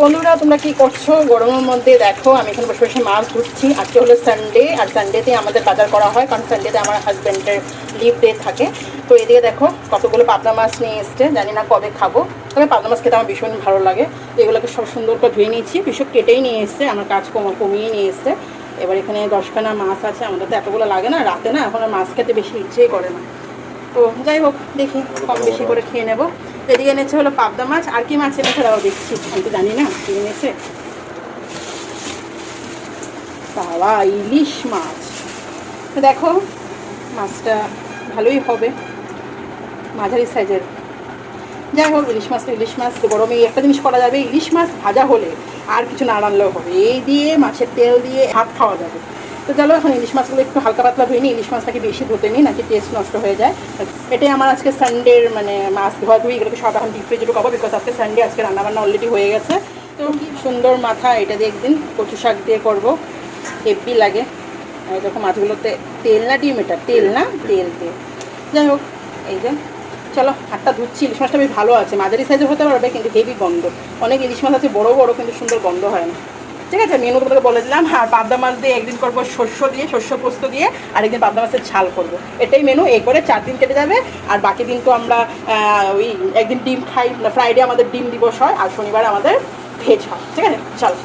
বন্ধুরা তোমরা কি করছো গরমের মধ্যে? দেখো আমি এখানে বসে বসে মাছ ধুচ্ছি। আজকে হলো সানডে, আর সানডেতে আমাদের বাজার করা হয়, কারণ সানডেতে আমার হাজব্যান্ডের লিভ ডে থাকে। তো এদিকে দেখো কতগুলো পাবদা মাছ নিয়ে এসছে, জানি না কবে খাবো, তবে পাবদা মাছ খেতে আমার ভীষণ ভালো লাগে। তো এগুলোকে সব সুন্দর করে ধুয়ে নিয়েছি, ভীষণ কেটেই নিয়ে এসছে, আমার কাজ কমিয়ে নিয়ে এসছে। এবার এখানে 10খানা মাছ আছে, আমাদের তো এতগুলো লাগে না, রাতে না এখন আর মাছ খেতে বেশি ইচ্ছেই করে না। তো যাই হোক দেখি কম বেশি করে খেয়ে নেবো। এদিকে এনেছে হলো পাবদা মাছ, আর কি মাছ এনেছে তারাও দেখছি, আমি তো জানি না কি এনেছে। বাবা, ইলিশ মাছ! দেখো মাছটা ভালোই হবে, মাঝারি সাইজের। যাই হোক ইলিশ মাছ তো ইলিশ মাছ, গরমে একটা জিনিস করা যাবে, ইলিশ মাছ ভাজা হলে আর কিছু না রান্নাও হবে, এই দিয়ে মাছের তেল দিয়ে ভাত খাওয়া যাবে। তো চলো এখন ইলিশ মাছগুলো একটু হালকা পাতলা ধুয়ে নিই, ইলিশ মাছটাকে বেশি ধুতে নিই, নাকি টেস্ট নষ্ট হয়ে যায়। এটাই আমার আজকে সানডের মানে মাছ ধোয়া ধুই, এগুলোকে সব এখন ডিপ ফ্রিজে ঢুকাবো, বিকজ আজকে সানডে, আজকে রান্নাবান্না অলরেডি হয়ে গেছে। তো সুন্দর মাথা, এটা দিয়ে একদিন কচু শাক দিয়ে করবো, হেভি লাগে। এরকম মাছগুলোতে তেল না ডিম, এটা তেল না, তেল তেল। যাই হোক এই যে চলো হাতটা ধুচ্ছি। ইলিশ মাছটা বেশ ভালো আছে, মাঝারি সাইজের হতে পারবে, কিন্তু হেভি গন্ধ। অনেক ইলিশ মাছ আছে বড় বড়, কিন্তু সুন্দর গন্ধ হয় না। ঠিক আছে, মেনু তোমাকে বলে দিলাম। আর পাবদা মাছ দিয়ে একদিন করবো শস্য দিয়ে, শস্য পোস্ত দিয়ে, আর একদিন পাবদা মাছের ঝাল করবো। এটাই মেনু, এই করে 4 দিন কেটে যাবে। আর বাকি দিন তো আমরা ওই একদিন ডিম খাই, ফ্রাইডে আমাদের ডিম দিবস হয়, আর শনিবার আমাদের ভেজ হয়। ঠিক আছে চলো।